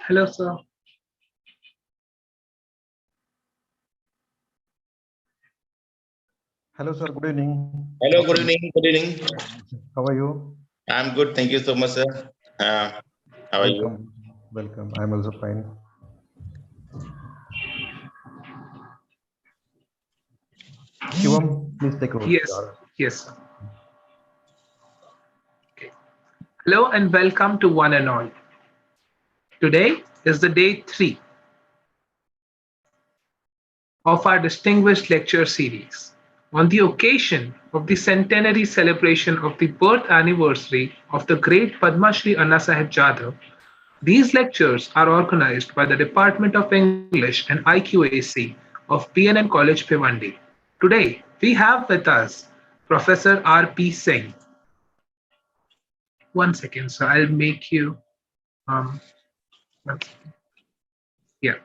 Hello, sir. Hello, sir. Good evening. Hello, good evening. Good evening. How are you? I'm good. Thank you so much, sir. How are you? Welcome. Welcome. I'm also fine. Shivam, please take over. Yes, yes, sir. Okay. Hello and welcome to one and all. Today is the day 3 of our distinguished lecture series on the occasion of the centenary celebration of the birth anniversary of the great Padma Shri Anna Sahib Jadhav. These lectures are organized by the Department of English and IQAC of B.N.N. College, Bhiwandi. Today, we have with us Professor R.P. Singh. One second, so I'll make you, um, one second. Yeah.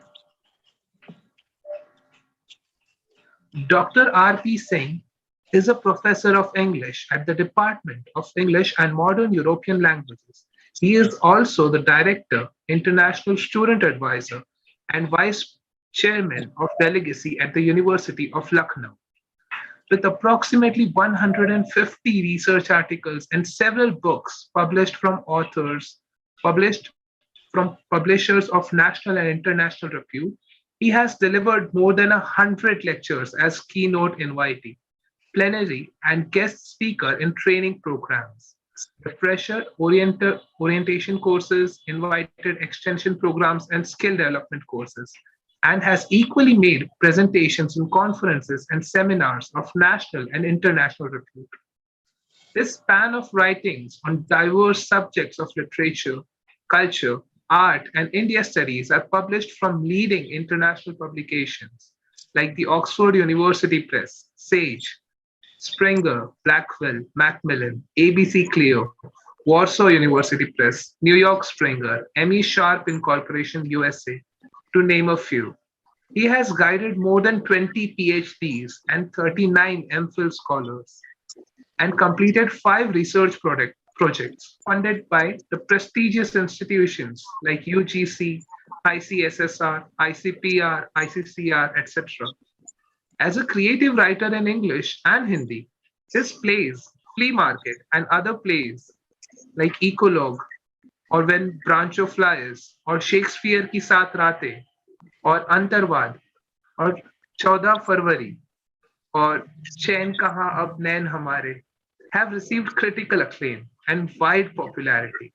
Dr. R.P. Singh is a professor of English at the Department of English and Modern European Languages. He is also the Director, International Student Advisor, and Vice Chairman of Delegacy at the University of Lucknow. With approximately 150 research articles and several books published from publishers of national and international repute, he has delivered more than 100 lectures as keynote invitee, plenary, and guest speaker in training programs, refresher orientation courses, invited extension programs, and skill development courses, and has equally made presentations in conferences and seminars of national and international repute. This span of writings on diverse subjects of literature, culture, art, and India studies are published from leading international publications like the Oxford University Press, Sage, Springer, Blackwell, Macmillan, ABC Clio, Warsaw University Press, New York Springer, M.E. Sharp Incorporation USA, to name a few. He has guided more than 20 PhDs and 39 MPhil scholars and completed 5 research projects funded by the prestigious institutions like UGC, ICSSR, ICPR, ICCR, etc. As a creative writer in English and Hindi, his plays, Flea Market, and other plays like Ecologue, or When Brancho Flies, or Shakespeare Ki Saat Raatein, or Antarvad, or 14 Farwari, or Chain Kahan Ab Nain Hamare, have received critical acclaim and wide popularity.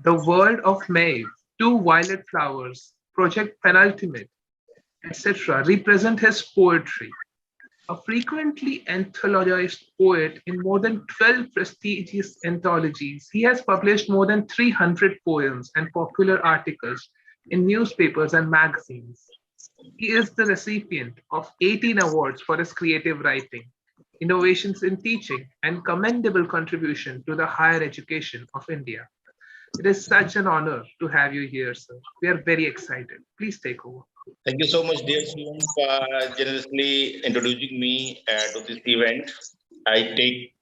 The World of Maeve, Two Violet Flowers, Project Penultimate, etc., represent his poetry. A frequently anthologized poet in more than 12 prestigious anthologies, he has published more than 300 poems and popular articles in newspapers and magazines. He is the recipient of 18 awards for his creative writing, innovations in teaching, and commendable contribution to the higher education of India. It is such an honor to have you here, sir. We are very excited. Please take over. Thank you so much, dear Shivam, for generously introducing me to this event. I take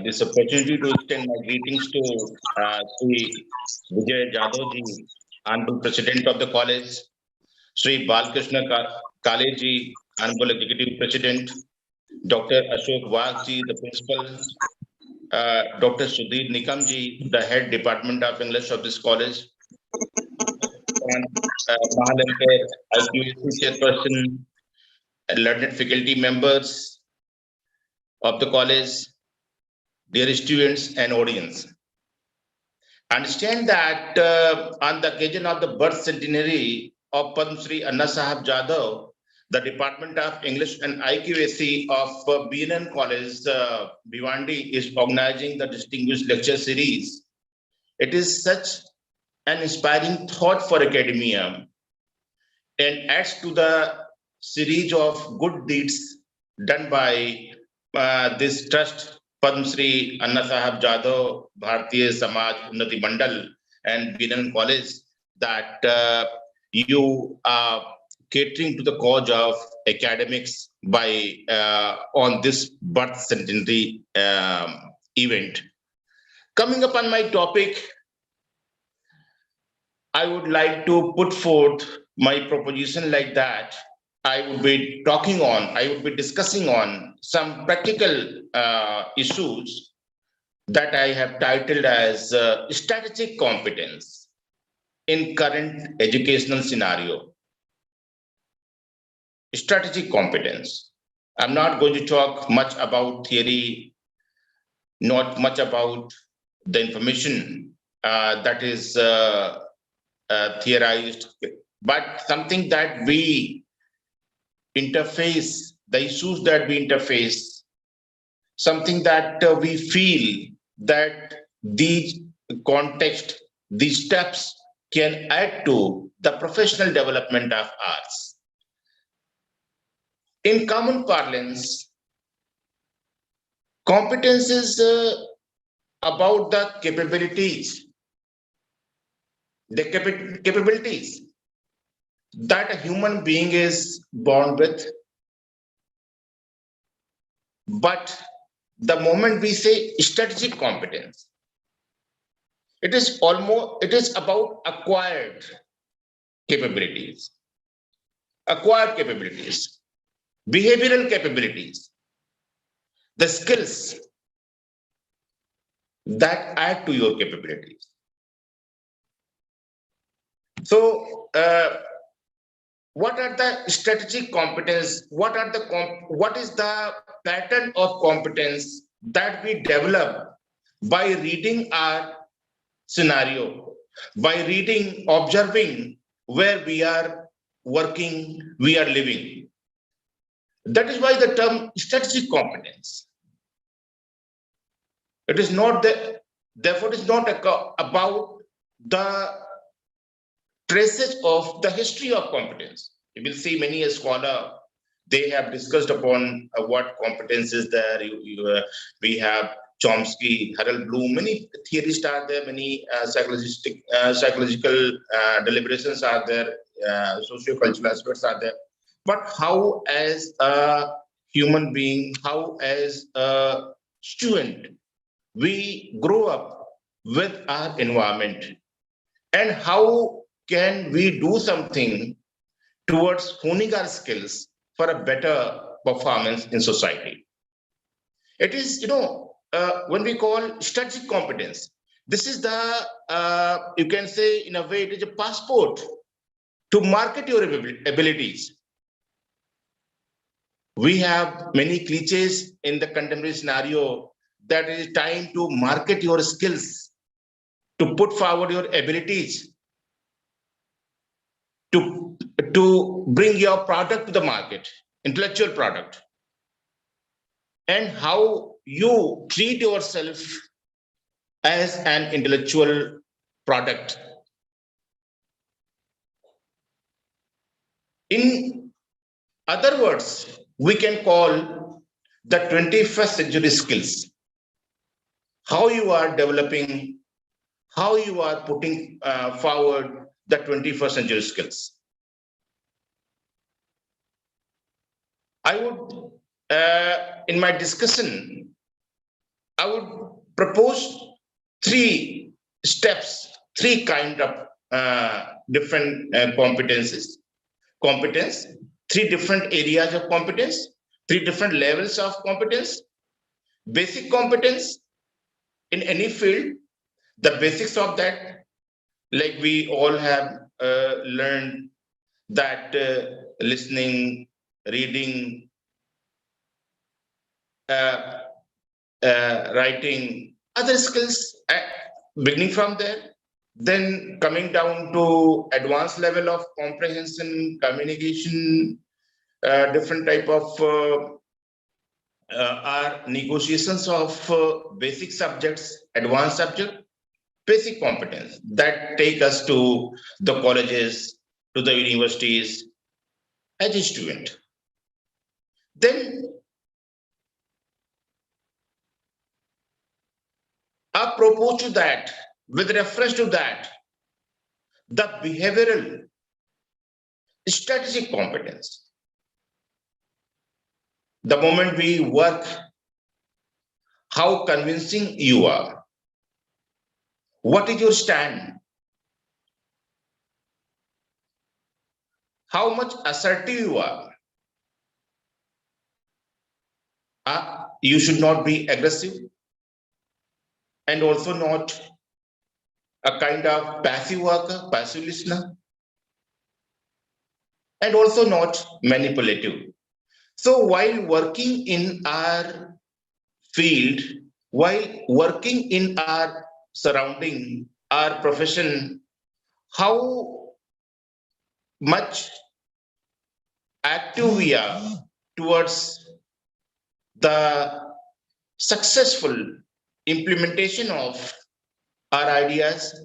this opportunity to extend my greetings to Sri Vijay Jadhav ji, Honorable President of the college, Sri Balkrishna Kaleji, Honorable Executive President, Dr. Ashok Wagji, the Principal, Dr. Sudhir Nikamji, the Head Department of English of this college, and Mahalanker, IQAC Chairperson, learned faculty members of the college, dear students and audience. Understand that on the occasion of the birth centenary of Padma Shri Anna Sahib Jadhav, the Department of English and IQAC of B.N.N. College, Bhiwandi, is organizing the distinguished lecture series. It is such an inspiring thought for academia and adds to the series of good deeds done by this trust, Padma Shri Anna Sahib Jadhav, Bharatiya Samaj Unnati Mandal, and B.N.N. College, that you are catering to the cause of academics by on this birth centenary event. Coming upon my topic, I would like to put forth my proposition like that. I would be discussing on some practical issues that I have titled as strategic competence in current educational scenario. Strategic competence. I'm not going to talk much about theory, not much about the information that is theorized, but something that we interface, the issues that we interface, something that we feel that these context, these steps can add to the professional development of ours. In common parlance, competence is about the capabilities, capabilities that a human being is born with. But the moment we say strategic competence, it is about capabilities, acquired capabilities, behavioral capabilities, the skills that add to your capabilities. So, what are the strategic competence? What is the pattern of competence that we develop by reading our scenario, by reading, observing where we are working, we are living? That is why the term strategic competence. It is not therefore, it is not about the traces of the history of competence. You will see many a scholar, they have discussed upon what competence is there. We have Chomsky, Harold Bloom, many theorists are there, many psychological deliberations are there, socio-cultural aspects are there. But how as a human being, how as a student, we grow up with our environment, and how can we do something towards honing our skills for a better performance in society? It is, when we call strategic competence, this is the, you can say in a way, it is a passport to market your abilities. We have many cliches in the contemporary scenario that it is time to market your skills, to put forward your abilities, to bring your product to the market, intellectual product, and how you treat yourself as an intellectual product. In other words, we can call the 21st century skills, how you are developing, how you are putting forward the 21st century skills. I would, in my discussion, I would propose three steps, three kind of different competences, competence, three different areas of competence, three different levels of competence. Basic competence in any field, the basics of that, like we all have learned that listening, reading, writing, other skills, beginning from there, then coming down to advanced level of comprehension, communication, different type of are negotiations of basic subjects, advanced subject, basic competence that take us to the colleges, to the universities as a student. Then I propose to that, with reference to that, the behavioral strategic competence. The moment we work, how convincing you are, What is your stand? How much assertive you are? You should not be aggressive and also not a kind of passive worker, passive listener, and also not manipulative. So while working in our field, while working in our surrounding, our profession, how much active we are towards the successful implementation of our ideas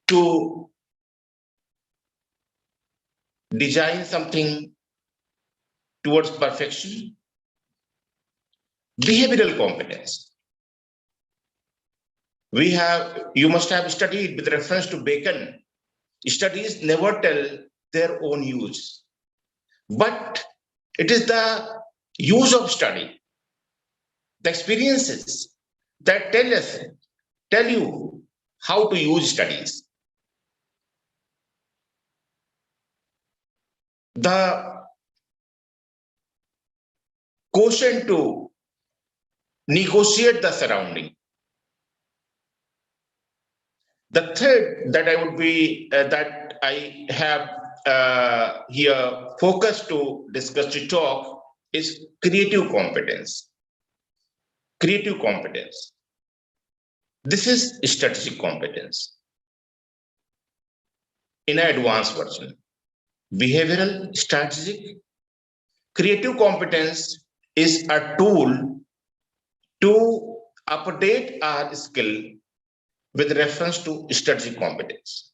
to design something towards perfection. Behavioral competence. You must have studied with reference to Bacon. Studies never tell their own use, but it is the use of study, the experiences that tell you how to use studies. The quotient to negotiate the surrounding. The third that I have here focused to discuss to talk is creative competence. Creative competence. This is strategic competence in an advanced version. Behavioral, strategic, creative competence is a tool to update our skill with reference to strategic competence.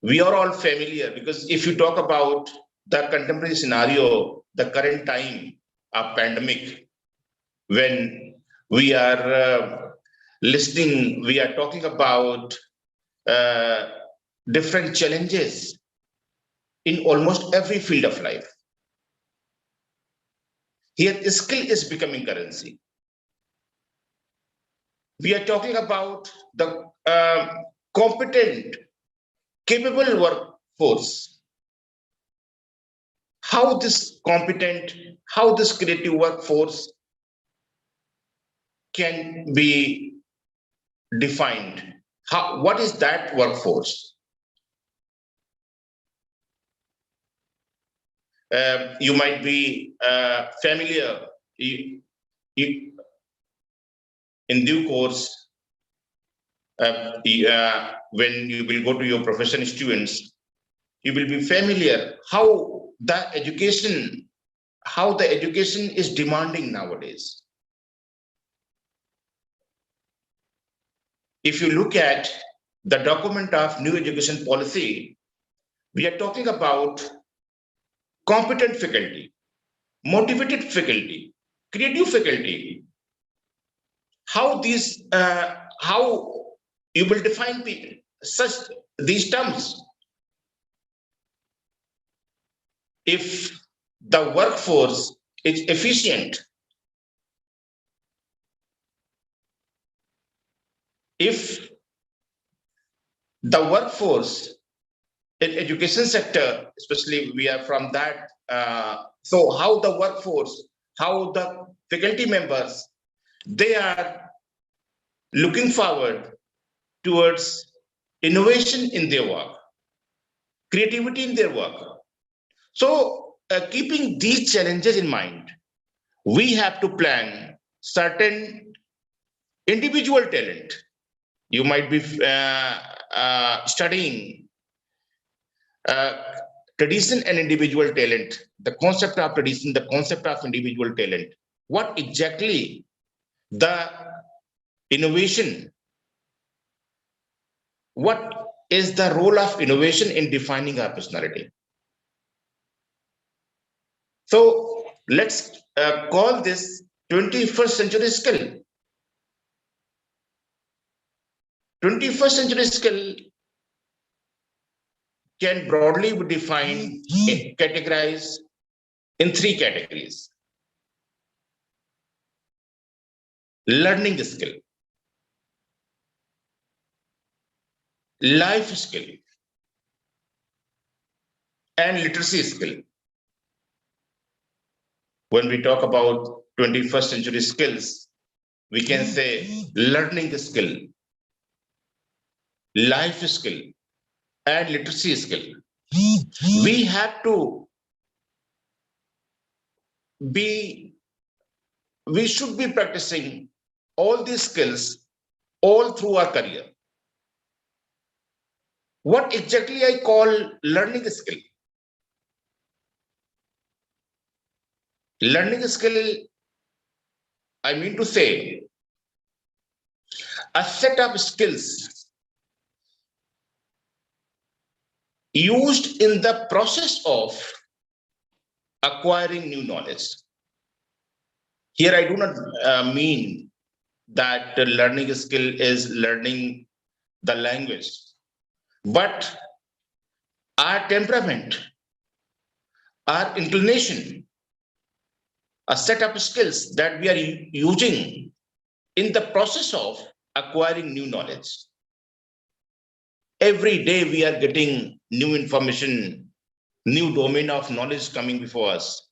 We are all familiar because if you talk about the contemporary scenario, the current time of pandemic, when we are listening, we are talking about different challenges in almost every field of life. Here, skill is becoming currency. We are talking about the competent, capable workforce. How this competent, how this creative workforce can be defined. What is that workforce? You might be familiar in due course, when you will go to your profession students, you will be familiar how the education is demanding nowadays. If you look at the document of new education policy, we are talking about competent faculty, motivated faculty, creative faculty. How you will define these terms? If the workforce is efficient, if the workforce in education sector, especially we are from that, so how the workforce, how the faculty members, they are looking forward towards innovation in their work, creativity in their work. So keeping these challenges in mind, we have to plan certain individual talent. You might be studying tradition and individual talent, the concept of tradition, the concept of individual talent. What exactly the innovation? What is the role of innovation in defining our personality? So let's call this 21st century skill. 21st century skill can broadly be defined, categorized in three categories. learning skill, life skill, and literacy skill. When we talk about 21st century skills, we can say learning skill, life skill, and literacy skill. We have to be, we should be practicing all these skills all through our career. What exactly I call learning skill? Learning skill, I mean to say, a set of skills used in the process of acquiring new knowledge. Here, I do not mean that the learning skill is learning the language, but our temperament, our inclination, a set of skills that we are using in the process of acquiring new knowledge. Every day we are getting new information, new domain of knowledge coming before us.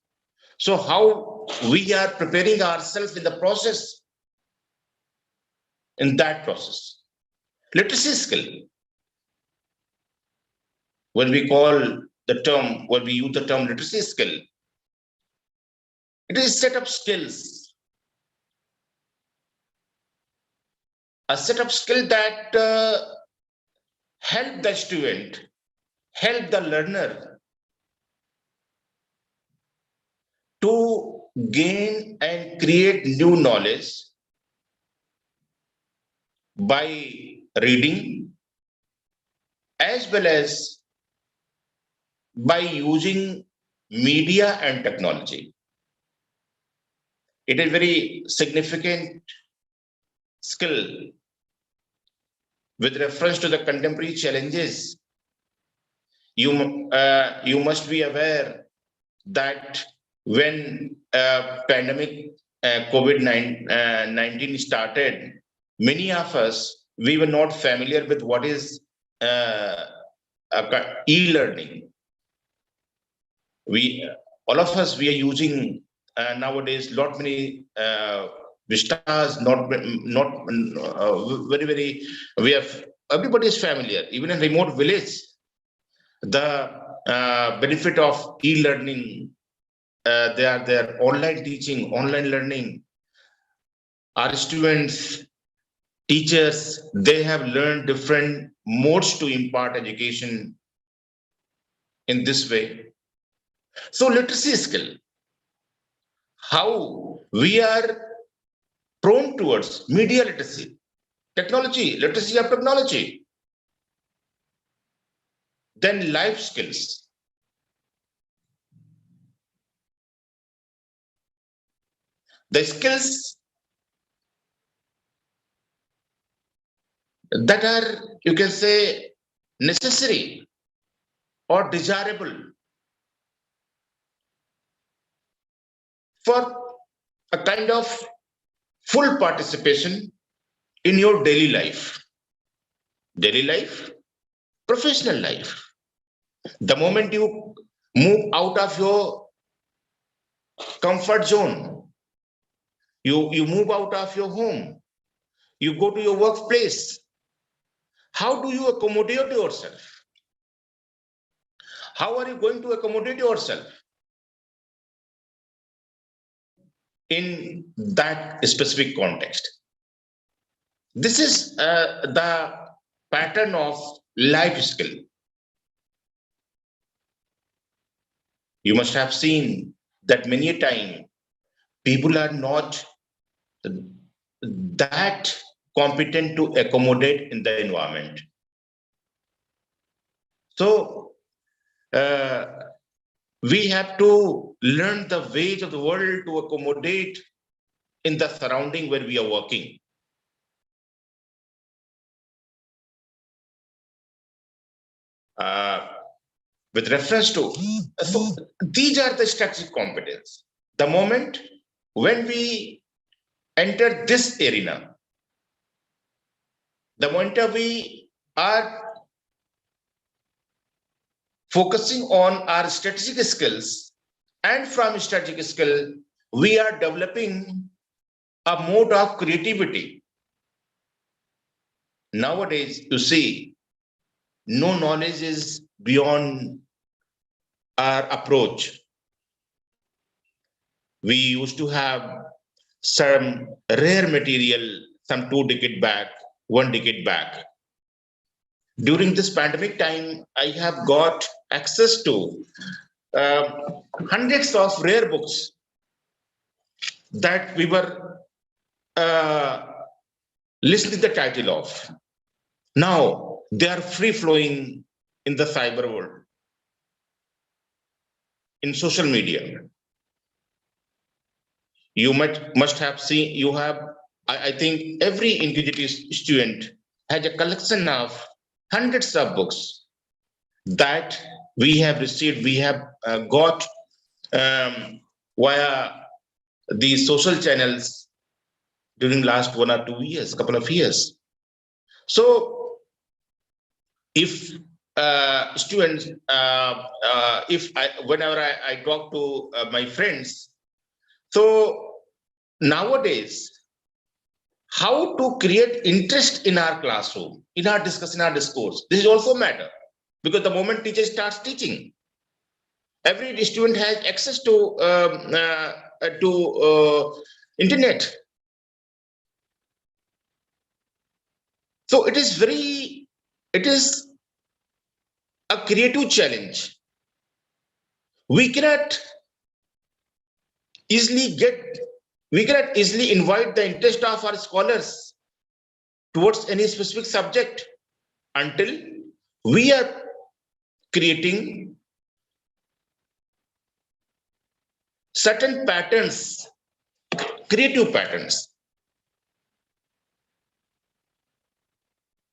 So how we are preparing ourselves in the process, in that process. Literacy skill. When we call the term, when we use the term literacy skill, it is a set of skills. A set of skill that help the student, help the learner to gain and create new knowledge by reading as well as by using media and technology. It is very significant skill with reference to the contemporary challenges. You must be aware that when pandemic COVID-19 started, many of us, we were not familiar with what is e-learning. All of us, we are using nowadays lot many vistas, not very, we have, everybody is familiar, even in remote village, the benefit of e-learning, their online teaching, online learning. Our students, teachers, they have learned different modes to impart education in this way. So literacy skill, how we are prone towards media literacy, technology, literacy of technology. Then life skills. The skills that are, you can say, necessary or desirable for a kind of full participation in your daily life. Daily life, professional life. The moment you move out of your comfort zone, you move out of your home, you go to your workplace, how do you accommodate yourself? How are you going to accommodate yourself in that specific context? This is the pattern of life skill. You must have seen that many a time people are not that competent to accommodate in the environment. So we have to learn the ways of the world to accommodate in the surrounding where we are working. With reference to, so these are the strategic competence. The moment when we enter this arena, the moment we are focusing on our strategic skills, and from strategic skill, we are developing a mode of creativity. Nowadays, you see, no knowledge is beyond our approach. We used to have some rare material some 2 decades back, 1 decade back. During this pandemic time, I have got access to hundreds of rare books that we were listening the title of. Now they are free flowing in the cyber world, in social media. You must have seen, you have, I think every individual student has a collection of hundreds of books that we have received, we have got via these social channels during last 1 or 2 years, couple of years. So if students, whenever I talk to my friends, so nowadays, how to create interest in our classroom, in our discussion, in our discourse, this is also matter, because the moment teacher starts teaching, every student has access to internet. So it is a creative challenge. We cannot easily invite the interest of our scholars towards any specific subject until we are creating certain patterns, creative patterns.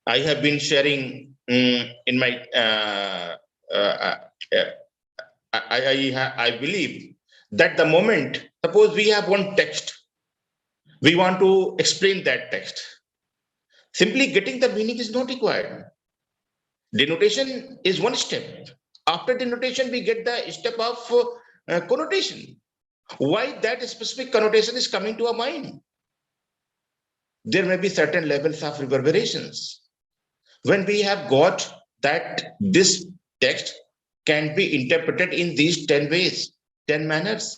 I have been sharing in my, I believe that the moment, suppose we have one text, we want to explain that text. Simply getting the meaning is not required. Denotation is one step. After denotation, we get the step of connotation. Why that specific connotation is coming to our mind? There may be certain levels of reverberations. When we have got that this text can be interpreted in these 10 ways, 10 manners.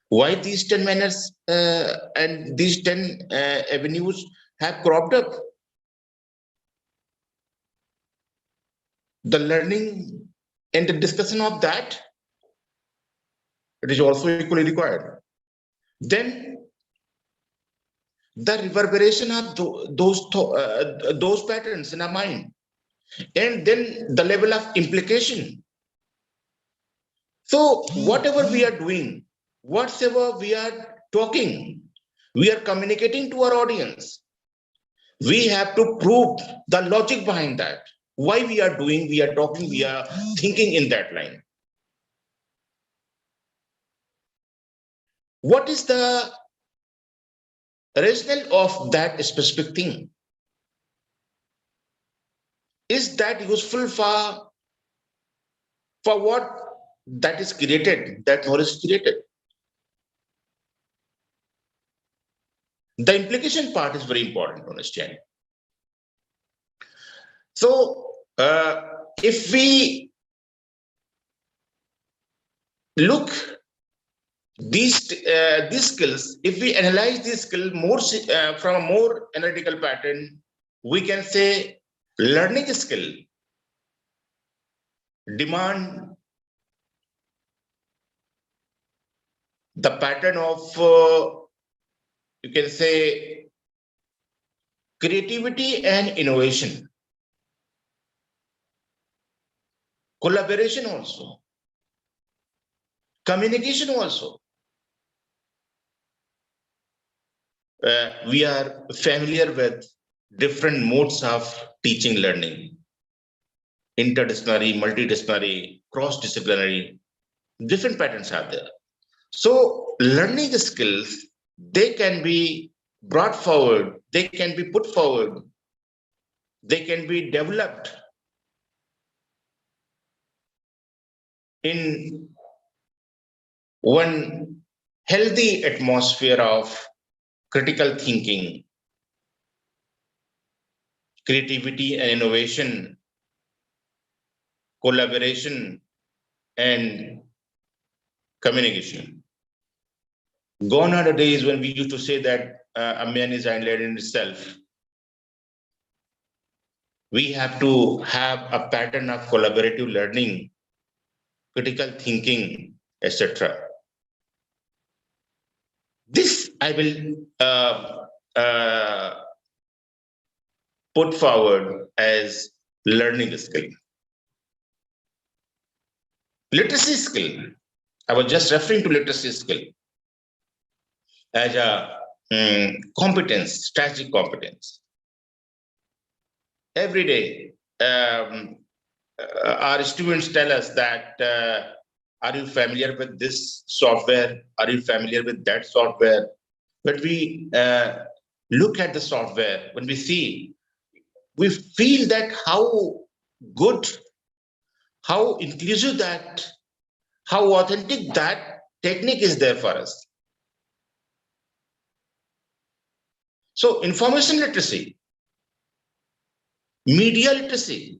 Why these 10 manners and these 10 avenues have cropped up? The learning and the discussion of that, it is also equally required. Then the reverberation of those patterns in our mind, and then the level of implication. So whatever we are doing, whatever we are talking, we are communicating to our audience. We have to prove the logic behind that. Why we are doing, we are talking, we are thinking in that line. What is the rationale of that specific thing? Is that useful for what that is created, that knowledge is created? The implication part is very important to understand. So if we look these skills, if we analyze these skills more from a more analytical pattern, we can say learning skill demand the pattern of you can say creativity and innovation, collaboration also, communication also. We are familiar with different modes of teaching learning: interdisciplinary, multidisciplinary, cross-disciplinary. Different patterns are there. So learning skills, they can be brought forward, they can be put forward, they can be developed in one healthy atmosphere of critical thinking, creativity and innovation, collaboration and communication. Gone are the days when we used to say that a man is island in itself. We have to have a pattern of collaborative learning, critical thinking, etc. This I will put forward as learning skill. Literacy skill. I was just referring to literacy skill as a competence, strategic competence. Every day, our students tell us that, are you familiar with this software? Are you familiar with that software? When we look at the software, when we see, we feel that how good, how inclusive that, how authentic that technique is there for us. So information literacy, media literacy,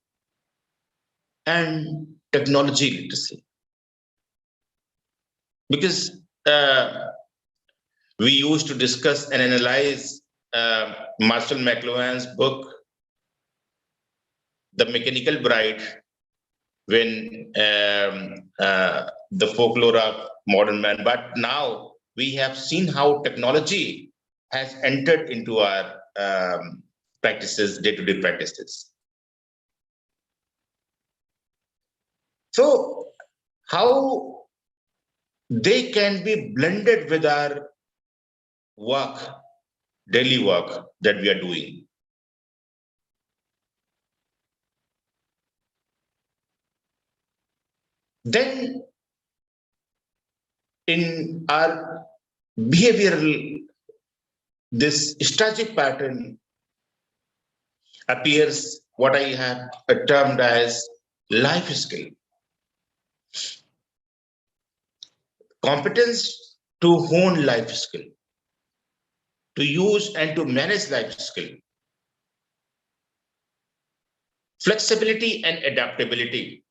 and technology literacy. Because we used to discuss and analyze Marshall McLuhan's book, The Mechanical Bride, when the folklore of modern man. But now we have seen how technology has entered into our practices, day-to-day practices. So how they can be blended with our work, daily work that we are doing. Then in our behavioral, this strategic pattern appears what I have termed as life skill. Competence to hone life skill, to use and to manage life skill. Flexibility and adaptability.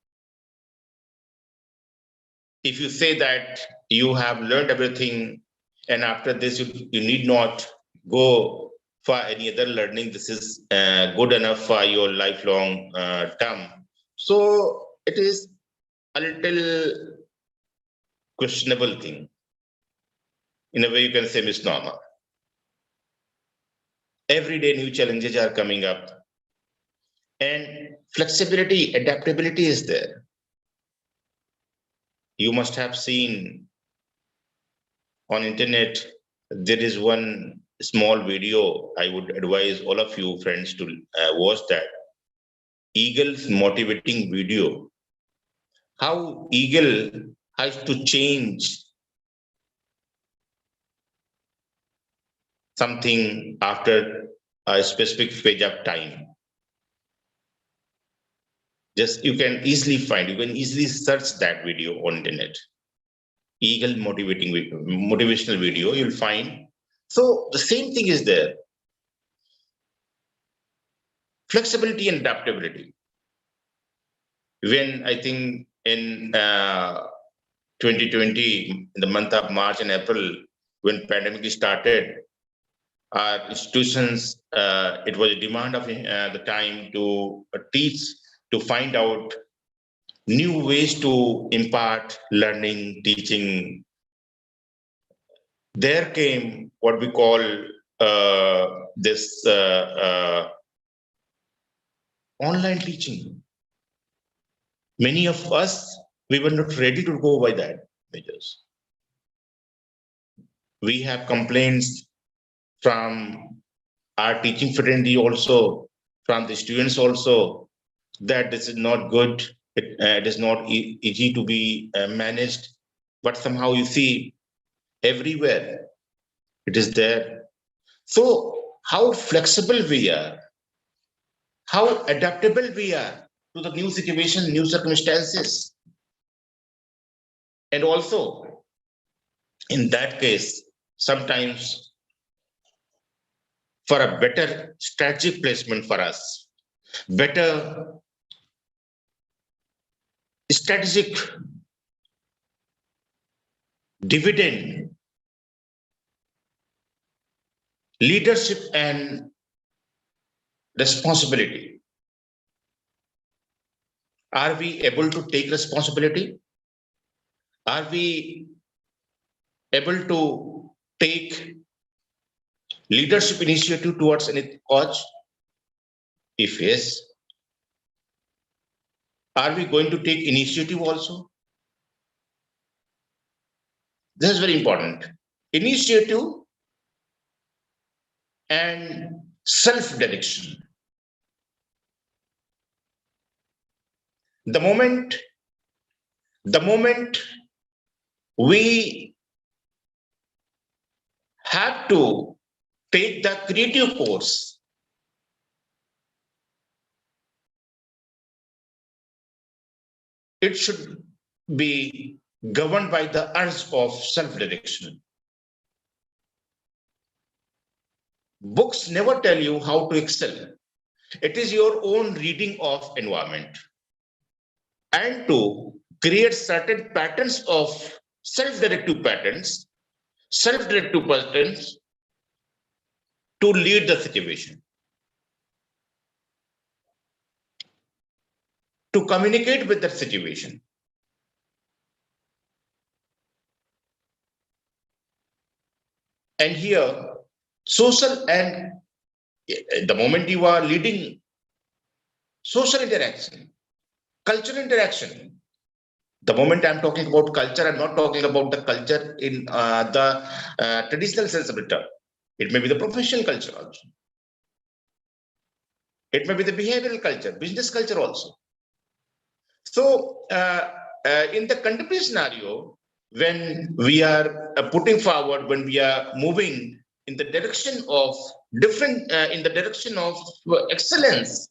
If you say that you have learned everything and after this you need not go for any other learning, this is good enough for your lifelong term. So it is a little questionable thing. In a way, you can say misnomer. Every day new challenges are coming up. And flexibility, adaptability is there. You must have seen on internet, there is one small video. I would advise all of you friends to watch that. Eagle's motivating video. How eagle has to change something after a specific phase of time. Just you can easily find, you can easily search that video on internet. Eagle motivational video, you'll find. So the same thing is there. Flexibility and adaptability. When I think in 2020, in the month of March and April, when pandemic started, our institutions, it was a demand of the time to teach, to find out new ways to impart learning, teaching. There came what we call this online teaching. Many of us, we were not ready to go by that measures. We have complaints from our teaching fraternity also, from the students also, that this is not good, it is not easy to be managed, but somehow you see everywhere it is there. So how flexible we are, how adaptable we are to the new situation, new circumstances. And also, in that case, sometimes for a better strategic placement for us, better strategic dividend, leadership and responsibility. Are we able to take responsibility? Are we able to take leadership initiative towards any cause? If yes, are we going to take initiative also? This is very important. Initiative and self-direction. The moment we have to take the creative course, it should be governed by the urge of self-direction. Books never tell you how to excel. It is your own reading of environment. And to create certain patterns of self-directive patterns, self-directive patterns to lead the situation, to communicate with that situation. And here, social and the moment you are leading social interaction, cultural interaction, the moment I'm talking about culture, I'm not talking about the culture in the traditional sense of the term. It may be the professional culture also. It may be the behavioral culture, business culture also. So in the contemporary scenario, when we are putting forward, when we are moving in the direction of different, in the direction of excellence,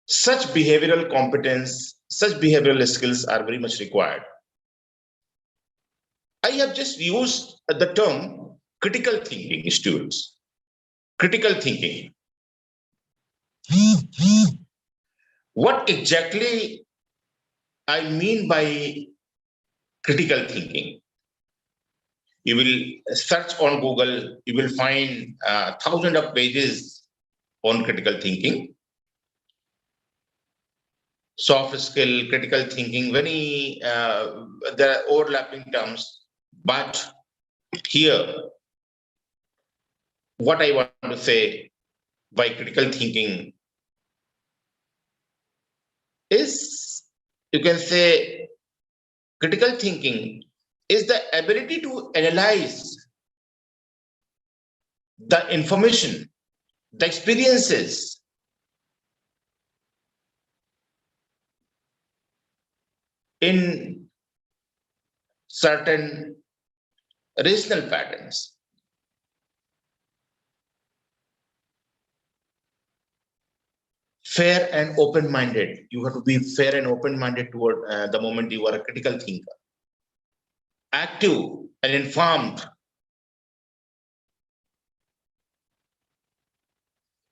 such behavioral competence, such behavioral skills are very much required. I have just used the term critical thinking, students. Critical thinking. What exactly I mean by critical thinking? You will search on Google, you will find thousands of pages on critical thinking. Soft skill, critical thinking, very, there are overlapping terms, but here, what I want to say by critical thinking is, you can say, critical thinking is the ability to analyze the information, the experiences, in certain rational patterns. Fair and open-minded. You have to be fair and open-minded toward the moment you are a critical thinker. Active and informed.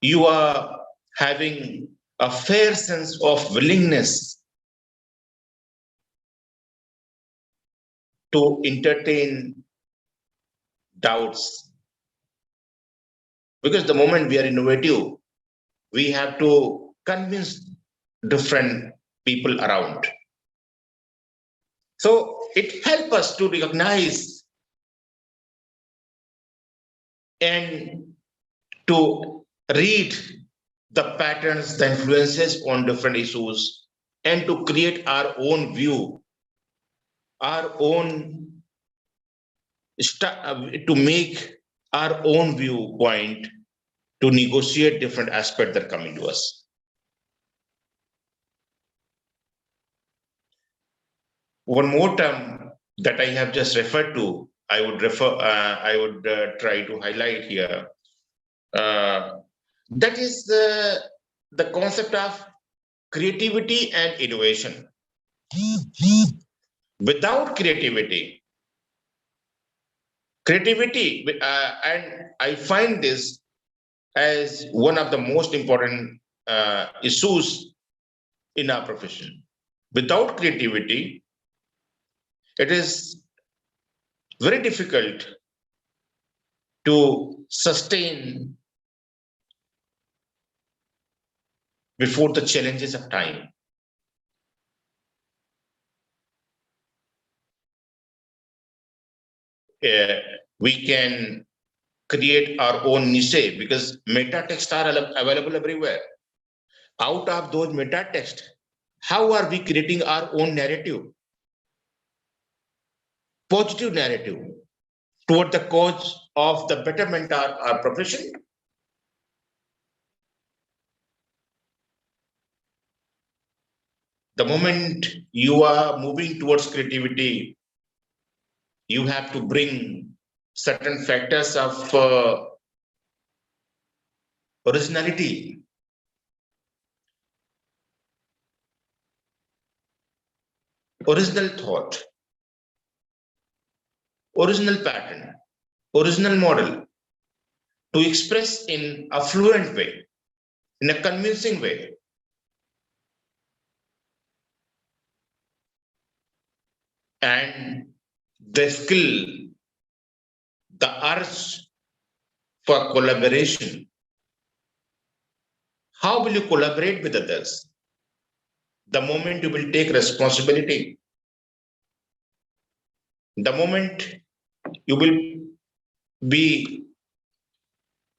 You are having a fair sense of willingness to entertain doubts. Because the moment we are innovative, we have to convince different people around. So it helps us to recognize and to read the patterns, the influences on different issues, and to create our own view, our own, to make our own viewpoint, to negotiate different aspects that come into us. One more term that I have just referred to, I would try to highlight here. That is the concept of creativity and innovation. Without creativity, and I find this as one of the most important issues in our profession. Without creativity, it is very difficult to sustain before the challenges of time. We can create our own niche because meta texts are available everywhere. Out of those meta texts, how are we creating our own narrative, positive narrative toward the cause of the betterment of our profession? The moment you are moving towards creativity, you have to bring certain factors of originality. Original thought, original pattern, original model to express in a fluent way, in a convincing way. And the skill, the urge for collaboration. How will you collaborate with others? The moment you will take responsibility, the moment you will be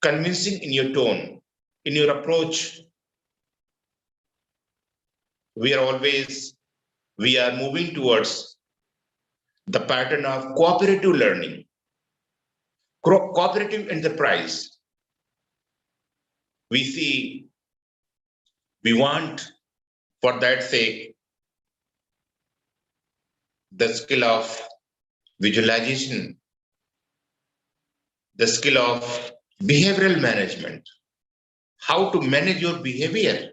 convincing in your tone, in your approach, we are moving towards the pattern of cooperative learning, cooperative enterprise. We want for that sake the skill of visualization, the skill of behavioral management, how to manage your behavior.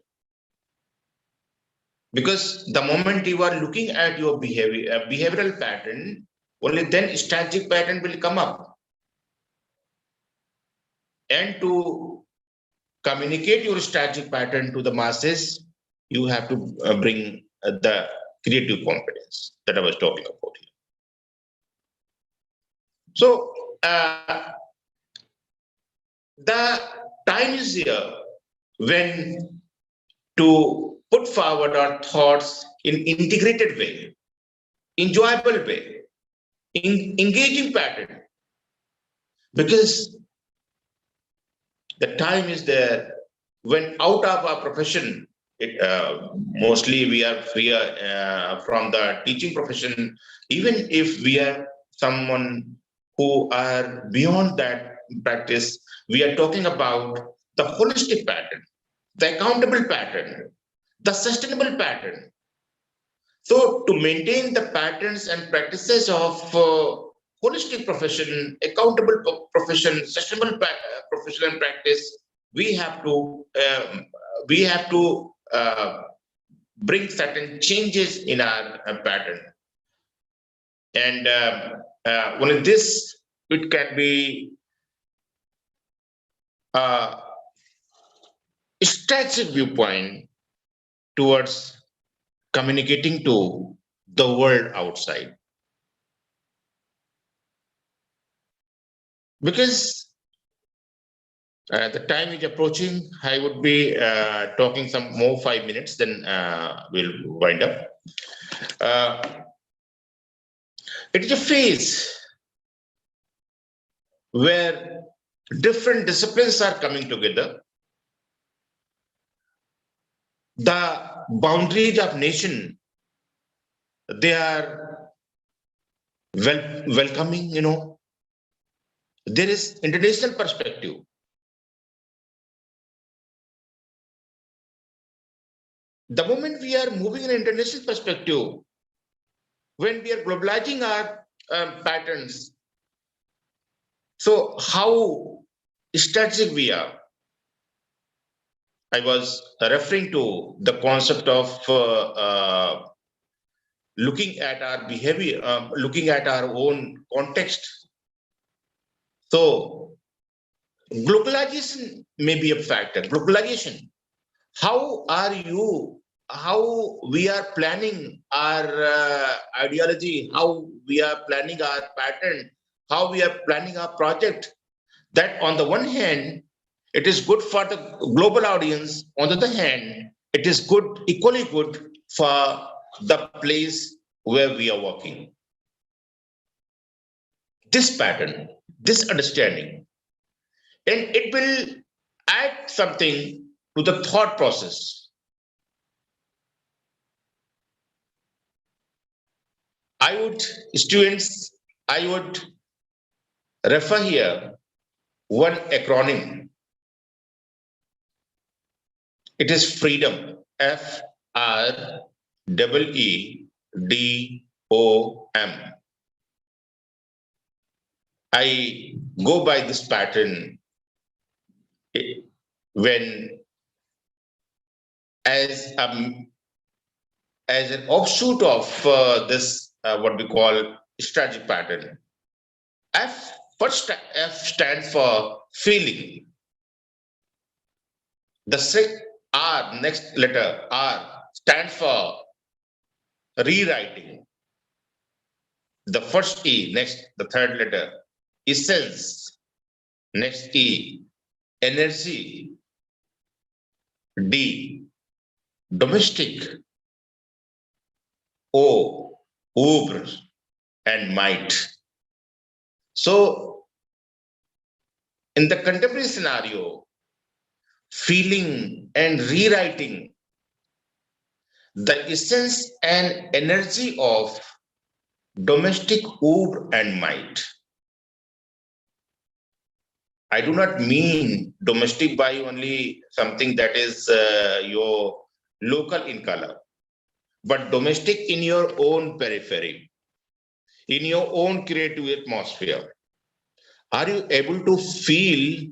Because the moment you are looking at your behavioral pattern, only then strategic pattern will come up. And to communicate your strategic pattern to the masses, you have to bring the creative competence that I was talking about here. So the time is here when to put forward our thoughts in integrated way, enjoyable way, engaging pattern, because the time is there when out of our profession, mostly we are from the teaching profession, even if we are someone who are beyond that practice, we are talking about the holistic pattern, the accountable pattern, the sustainable pattern. So to maintain the patterns and practices of holistic profession, accountable profession, sustainable profession and practice, we have to bring certain changes in our pattern. And one of this, it can be a strategic viewpoint towards communicating to the world outside. Because the time is approaching, I would be talking some more 5 minutes, then we'll wind up. It is a phase where different disciplines are coming together. The boundaries of nation, they are welcoming, there is international perspective. The moment we are moving in international perspective, when we are globalizing our patterns, so how strategic we are. I was referring to the concept of looking at our behavior, looking at our own context. So globalization may be a factor. Globalization. How we are planning our ideology, how we are planning our pattern, how we are planning our project. That on the one hand, it is good for the global audience. On the other hand, it is good, equally good for the place where we are working. This pattern, this understanding, and it will add something to the thought process. Students, I would refer here one acronym. It is freedom. FREEDOM. I go by this pattern when, as an offshoot of this, what we call strategic pattern. First F stands for feeling. The next letter R stands for rewriting. The first E, next, the third letter, essence. Next E, energy. D, domestic. O, uber, and might. So, in the contemporary scenario, feeling and rewriting the essence and energy of domestic uber and might. I do not mean domestic by only something that is your local in color, but domestic in your own periphery, in your own creative atmosphere. Are you able to feel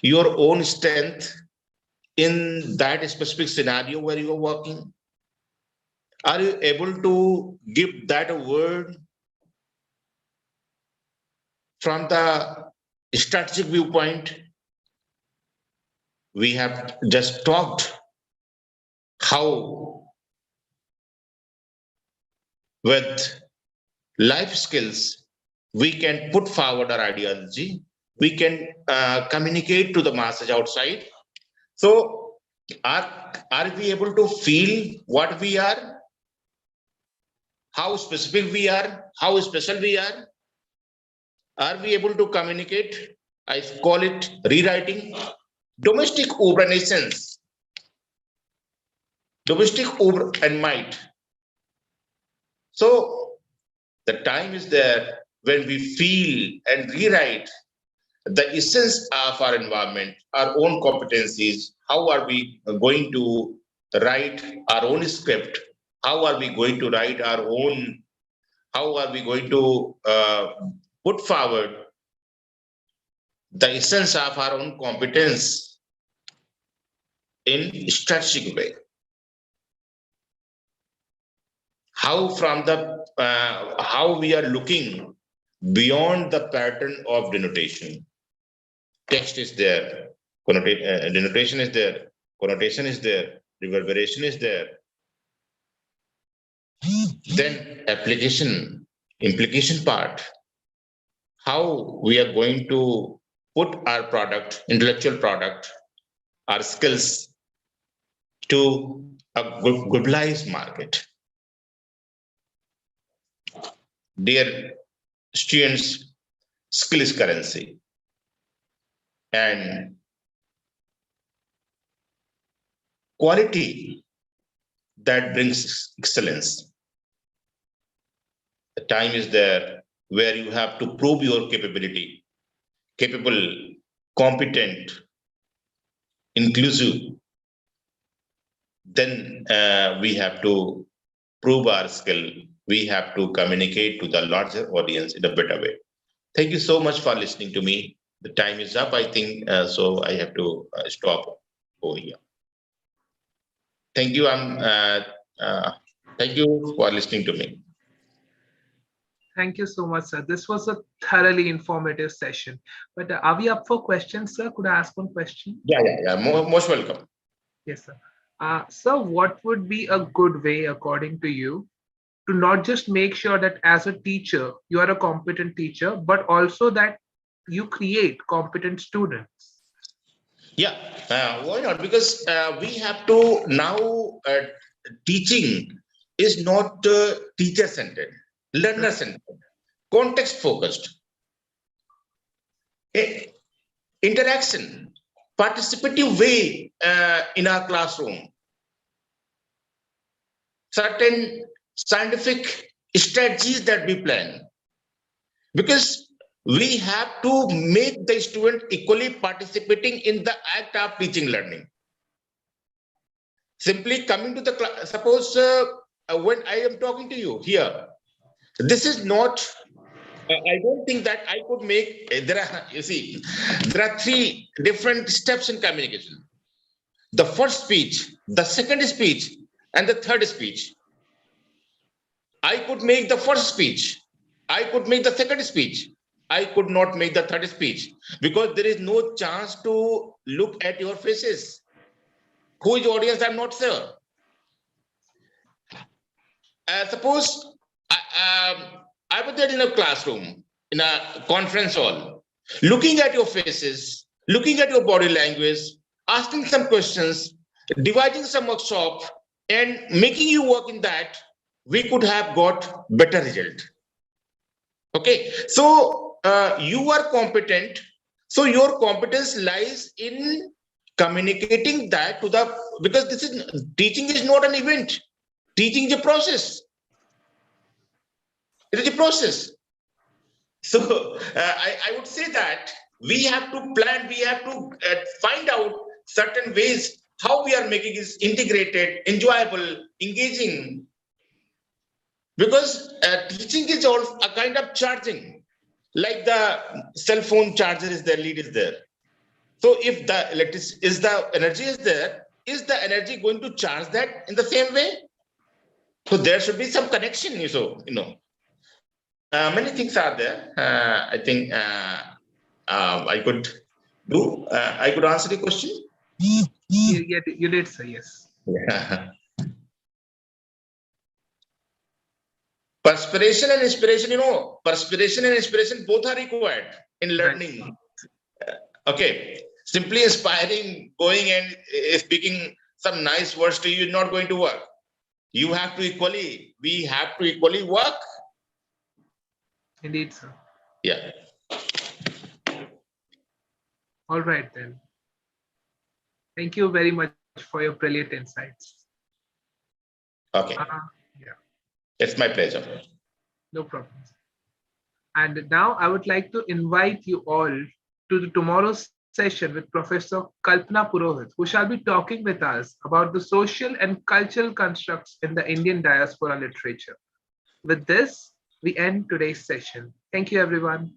your own strength in that specific scenario where you are working? Are you able to give that a word from the strategic viewpoint? We have just talked how with life skills we can put forward our ideology, we can communicate to the masses outside. So are we able to feel what we are, how specific we are, how special we are? Are we able to communicate? I call it rewriting. Domestic urbanisms, domestic uber and might. So the time is there when we feel and rewrite the essence of our environment, our own competencies. How are we going to write our own script? How are we going to write our own? How are we going to put forward the essence of our own competence in strategic way? How from the how we are looking beyond the pattern of denotation. Text is there, denotation is there, connotation is there, reverberation is there. Then application, implication part. How we are going to put our product, intellectual product, our skills to a globalized market. Dear students, skill is currency. And quality that brings excellence. The time is there where you have to prove your capability, capable, competent, inclusive. Then we have to prove our skill. We have to communicate to the larger audience in a better way. Thank you so much for listening to me. the time is up, I think, so I have to stop over here. Thank you. Thank you for listening to me. Thank you so much, sir. This was a thoroughly informative session. But are we up for questions, sir? Could I ask one question? Yeah. Most welcome. Yes, sir. Sir, what would be a good way, according to you, to not just make sure that as a teacher, you are a competent teacher, but also that you create competent students? Yeah, why not? Because we have to now, teaching is not teacher centered, learner centered, context focused, interaction, participative way in our classroom, certain scientific strategies that we plan. Because we have to make the student equally participating in the act of teaching learning. Simply coming to the class, suppose when I am talking to you here, this is not, I don't think that I could make, you see, there are three different steps in communication. The first speech, the second speech, and the third speech. I could make the first speech. I could make the second speech. I could not make the third speech because there is no chance to look at your faces. Who is audience? I'm not sure. Suppose I was there in a classroom, in a conference hall, looking at your faces, looking at your body language, asking some questions, devising some workshop, and making you work in that, we could have got better result. Okay, so you are competent. So your competence lies in communicating that to the, because this is, teaching is not an event. Teaching is a process. It is a process. So I would say that we have to plan, we have to find out certain ways how we are making it integrated, enjoyable, engaging. Because teaching is all a kind of charging, like the cell phone charger is there, lead is there. So if the energy is there, is the energy going to charge that in the same way? So there should be some connection. So many things are there. I think I could do. I could answer the question. You did say yes. Yeah. Perspiration and inspiration, perspiration and inspiration both are required in learning. Right. Okay, simply inspiring, going and speaking some nice words to you is not going to work. You have to we have to equally work. Indeed, sir. Yeah. All right then. Thank you very much for your brilliant insights. Okay. Yeah. It's my pleasure. No problem. And now I would like to invite you all to the tomorrow's session with Professor Kalpana Purohit, who shall be talking with us about the social and cultural constructs in the Indian diaspora literature. With this, we end today's session. Thank you, everyone.